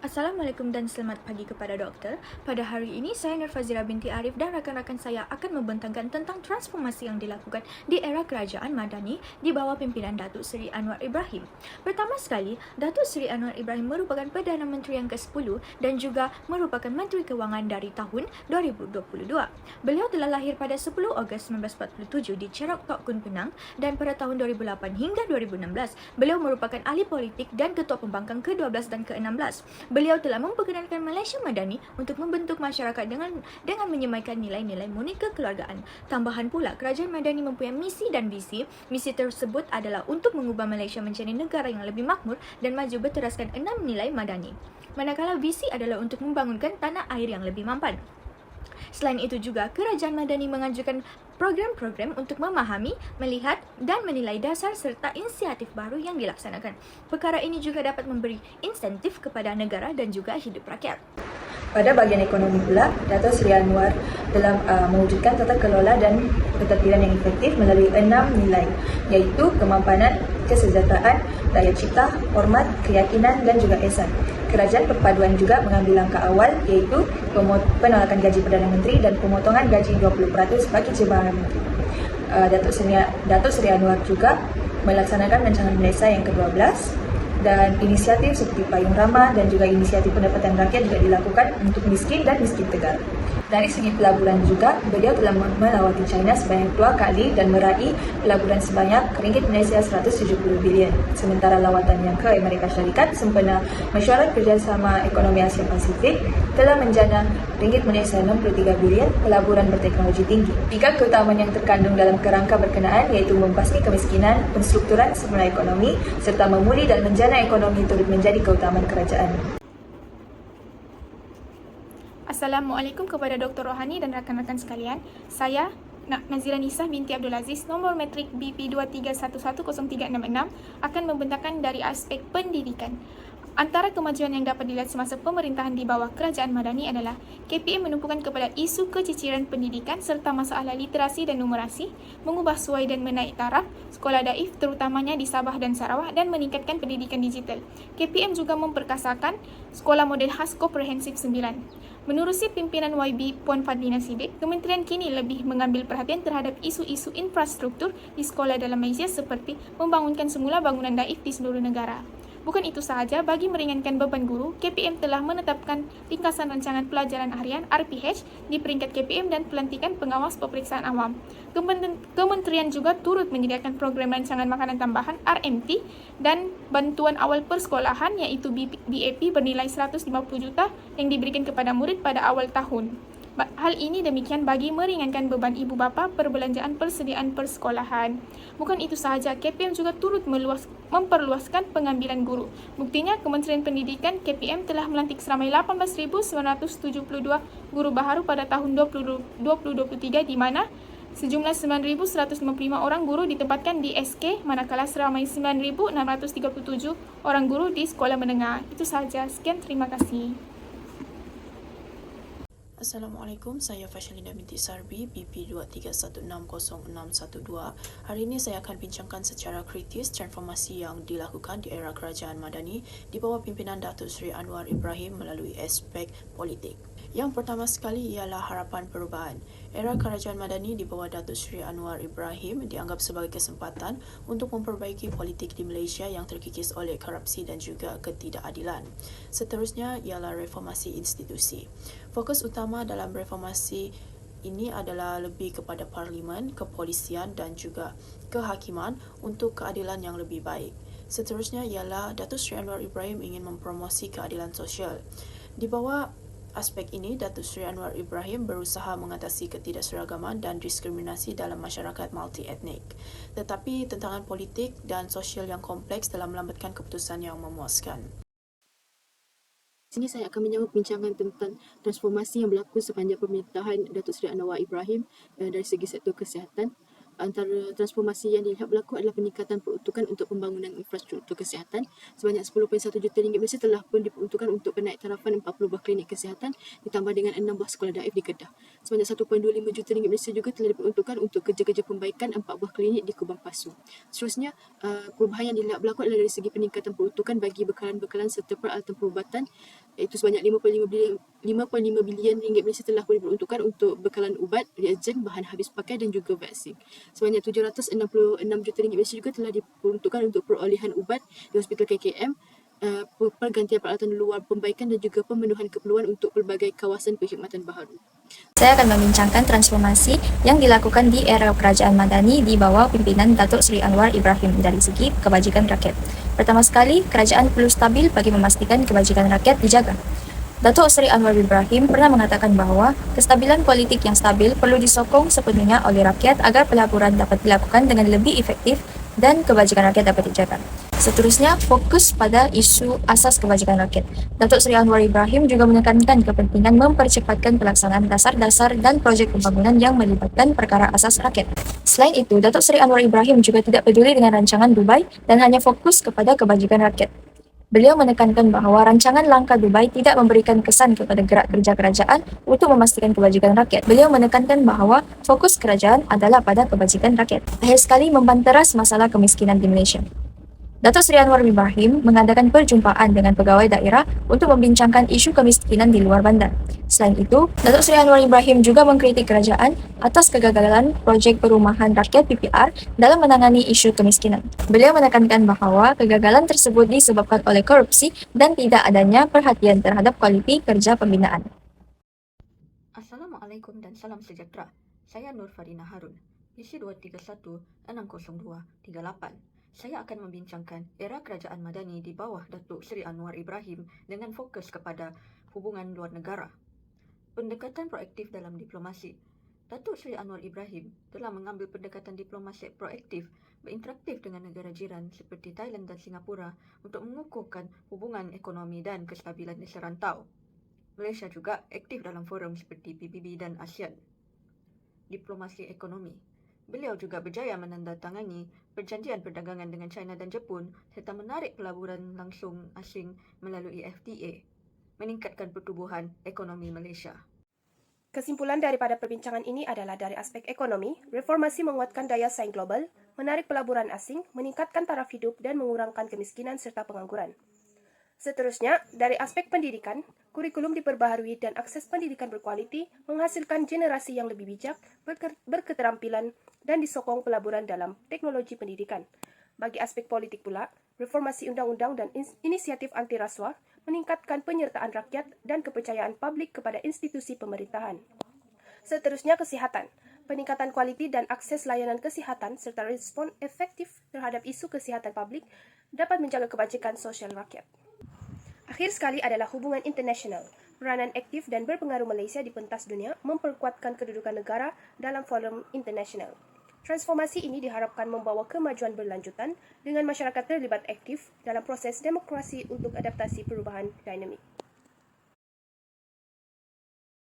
Assalamualaikum dan selamat pagi kepada doktor. Pada hari ini, saya Nur Fazira binti Arif dan rakan-rakan saya akan membentangkan tentang transformasi yang dilakukan di era kerajaan Madani di bawah pimpinan Datuk Seri Anwar Ibrahim. Pertama sekali, Datuk Seri Anwar Ibrahim merupakan Perdana Menteri yang ke-10 dan juga merupakan Menteri Kewangan dari tahun 2022. Beliau telah lahir pada 10 Ogos 1947 di Cerok Tok Kun Penang dan pada tahun 2008 hingga 2016, beliau merupakan ahli politik dan Ketua Pembangkang ke-12 dan ke-16. Beliau telah memperkenalkan Malaysia Madani untuk membentuk masyarakat dengan menyemaikan nilai-nilai murni kekeluargaan. Tambahan pula, Kerajaan Madani mempunyai misi dan visi. Misi tersebut adalah untuk mengubah Malaysia menjadi negara yang lebih makmur dan maju berteraskan 6 nilai Madani. Manakala visi adalah untuk membangunkan tanah air yang lebih mampan. Selain itu juga, Kerajaan Madani mengajukan program-program untuk memahami, melihat dan menilai dasar serta inisiatif baru yang dilaksanakan. Perkara ini juga dapat memberi insentif kepada negara dan juga hidup rakyat. Pada bahagian ekonomi pula, Datuk Seri Anwar dalam mewujudkan tata kelola dan pentadbiran yang efektif melalui 6 nilai, iaitu kemampanan, kesejahteraan, daya cipta, hormat, keyakinan dan juga ihsan. Kerajaan Perpaduan juga mengambil langkah awal, iaitu penolakan gaji Perdana Menteri dan pemotongan gaji 20% bagi Jabatan Menteri. Datuk Seri Anwar juga melaksanakan rancangan Malaysia yang ke-12 dan inisiatif seperti Payung Ramah dan juga inisiatif pendapatan rakyat juga dilakukan untuk miskin dan miskin tegar. Dari segi pelaburan juga, beliau telah melawati China sebanyak 2 kali dan meraih pelaburan sebanyak ringgit Malaysia 170 bilion. Sementara lawatan yang ke Amerika Syarikat sempena Mesyuarat Kerjasama Ekonomi Asia Pasifik telah menjana ringgit Malaysia 63 bilion pelaburan berteknologi tinggi. 3 keutamaan yang terkandung dalam kerangka berkenaan iaitu membasmi kemiskinan, penstrukturan semula ekonomi serta memulih dan menjana ekonomi turut menjadi keutamaan kerajaan. Assalamualaikum kepada Dr. Rohani dan rakan-rakan sekalian. Saya Nazira Nisah binti Abdul Aziz, nombor metrik BP23110366 akan membentangkan dari aspek pendidikan. Antara kemajuan yang dapat dilihat semasa pemerintahan di bawah Kerajaan Madani adalah KPM menumpukan kepada isu keciciran pendidikan serta masalah literasi dan numerasi, mengubah suai dan menaik taraf sekolah daif terutamanya di Sabah dan Sarawak dan meningkatkan pendidikan digital. KPM juga memperkasakan sekolah model khas komprehensif 9. Menerusi pimpinan YB Puan Fadlina Siddiq, kementerian kini lebih mengambil perhatian terhadap isu-isu infrastruktur di sekolah dalam Malaysia seperti membangunkan semula bangunan daif di seluruh negara. Bukan itu sahaja, bagi meringankan beban guru, KPM telah menetapkan ringkasan rancangan pelajaran harian RPH di peringkat KPM dan pelantikan pengawas peperiksaan awam. Kementerian juga turut menyediakan program rancangan makanan tambahan RMT dan bantuan awal persekolahan iaitu BAP bernilai 150 juta yang diberikan kepada murid pada awal tahun. Hal ini demikian bagi meringankan beban ibu bapa perbelanjaan persediaan persekolahan. Bukan itu sahaja, KPM juga turut memperluaskan pengambilan guru. Buktinya, Kementerian Pendidikan KPM telah melantik seramai 18,972 guru baharu pada tahun 2023 di mana sejumlah 9,155 orang guru ditempatkan di SK, manakala seramai 9,637 orang guru di sekolah menengah. Itu sahaja. Sekian, terima kasih. Assalamualaikum, saya Fashalina binti Sarbi, BP23160612. Hari ini saya akan bincangkan secara kritis transformasi yang dilakukan di era Kerajaan Madani di bawah pimpinan Datuk Seri Anwar Ibrahim melalui aspek politik. Yang pertama sekali ialah harapan perubahan. Era Kerajaan Madani di bawah Datuk Seri Anwar Ibrahim dianggap sebagai kesempatan untuk memperbaiki politik di Malaysia yang terkikis oleh korupsi dan juga ketidakadilan. Seterusnya ialah reformasi institusi. Fokus utama dalam reformasi ini adalah lebih kepada parlimen, kepolisian dan juga kehakiman untuk keadilan yang lebih baik. Seterusnya ialah Datuk Seri Anwar Ibrahim ingin mempromosi keadilan sosial. Di bawah aspek ini, Datuk Seri Anwar Ibrahim berusaha mengatasi ketidakseragaman dan diskriminasi dalam masyarakat multi-etnik. Tetapi tantangan politik dan sosial yang kompleks dalam melambatkan keputusan yang memuaskan. Sini saya akan menyambut bincangan tentang transformasi yang berlaku sepanjang pemerintahan Datuk Seri Anwar Ibrahim dari segi sektor kesihatan. antara transformasi yang dilihat berlaku adalah peningkatan peruntukan untuk pembangunan infrastruktur kesihatan. Sebanyak 10.1 juta ringgit Malaysia telah pun diperuntukkan untuk penaik tarafan 40 buah klinik kesihatan ditambah dengan 6 buah sekolah daif di Kedah. Sebanyak 1.25 juta ringgit Malaysia juga telah diperuntukkan untuk kerja-kerja pembaikan 4 buah klinik di Kubang Pasu. Seterusnya, perubahan yang dilihat berlaku adalah dari segi peningkatan peruntukan bagi bekalan-bekalan serta peralatan perubatan, iaitu sebanyak 5.5 bilion ringgit Malaysia telah pun diperuntukkan untuk bekalan ubat, reagen, bahan habis pakai dan juga vaksin. Sebanyak 766 juta ringgit Malaysia juga telah diperuntukkan untuk perolehan ubat di Hospital KKM, pergantian peralatan luar pembaikan dan juga pemenuhan keperluan untuk pelbagai kawasan perkhidmatan baharu. Saya akan membincangkan transformasi yang dilakukan di era Kerajaan Madani di bawah pimpinan Datuk Seri Anwar Ibrahim dari segi kebajikan rakyat. Pertama sekali, kerajaan perlu stabil bagi memastikan kebajikan rakyat dijaga. Datuk Seri Anwar Ibrahim pernah mengatakan bahawa kestabilan politik yang stabil perlu disokong sepenuhnya oleh rakyat agar pelaburan dapat dilakukan dengan lebih efektif dan kebajikan rakyat dapat dijaga. Seterusnya, fokus pada isu asas kebajikan rakyat. Datuk Seri Anwar Ibrahim juga menekankan kepentingan mempercepatkan pelaksanaan dasar-dasar dan projek pembangunan yang melibatkan perkara asas rakyat. Selain itu, Datuk Seri Anwar Ibrahim juga tidak peduli dengan rancangan Dubai dan hanya fokus kepada kebajikan rakyat. Beliau menekankan bahawa rancangan langkah Dubai tidak memberikan kesan kepada gerak kerja kerajaan untuk memastikan kebajikan rakyat. Beliau menekankan bahawa fokus kerajaan adalah pada kebajikan rakyat. Akhir sekali, membanteras masalah kemiskinan di Malaysia. Datuk Seri Anwar Ibrahim mengadakan perjumpaan dengan pegawai daerah untuk membincangkan isu kemiskinan di luar bandar. Selain itu, Datuk Seri Anwar Ibrahim juga mengkritik kerajaan atas kegagalan projek perumahan rakyat PPR dalam menangani isu kemiskinan. Beliau menekankan bahawa kegagalan tersebut disebabkan oleh korupsi dan tidak adanya perhatian terhadap kualiti kerja pembinaan. Assalamualaikum dan salam sejahtera. Saya Nur Fadina Harun, PC 231-602-38. Saya akan membincangkan era Kerajaan Madani di bawah Datuk Seri Anwar Ibrahim dengan fokus kepada hubungan luar negara. Pendekatan proaktif dalam diplomasi. Datuk Seri Anwar Ibrahim telah mengambil pendekatan diplomasi proaktif berinteraktif dengan negara jiran seperti Thailand dan Singapura untuk mengukuhkan hubungan ekonomi dan kestabilan di serantau. Malaysia juga aktif dalam forum seperti PBB dan ASEAN. Diplomasi ekonomi. Beliau juga berjaya menandatangani perjanjian perdagangan dengan China dan Jepun serta menarik pelaburan langsung asing melalui FTA, meningkatkan pertumbuhan ekonomi Malaysia. Kesimpulan daripada perbincangan ini adalah dari aspek ekonomi, reformasi menguatkan daya saing global, menarik pelaburan asing, meningkatkan taraf hidup dan mengurangkan kemiskinan serta pengangguran. Seterusnya, dari aspek pendidikan, kurikulum diperbaharui dan akses pendidikan berkualiti menghasilkan generasi yang lebih bijak, berketerampilan dan disokong pelaburan dalam teknologi pendidikan. Bagi aspek politik pula, reformasi undang-undang dan inisiatif anti rasuah meningkatkan penyertaan rakyat dan kepercayaan publik kepada institusi pemerintahan. Seterusnya, kesihatan. Peningkatan kualiti dan akses layanan kesihatan serta respon efektif terhadap isu kesihatan publik dapat menjaga kebajikan sosial rakyat. Akhir sekali adalah hubungan internasional. Peranan aktif dan berpengaruh Malaysia di pentas dunia memperkuatkan kedudukan negara dalam forum internasional. Transformasi ini diharapkan membawa kemajuan berlanjutan dengan masyarakat terlibat aktif dalam proses demokrasi untuk adaptasi perubahan dinamik.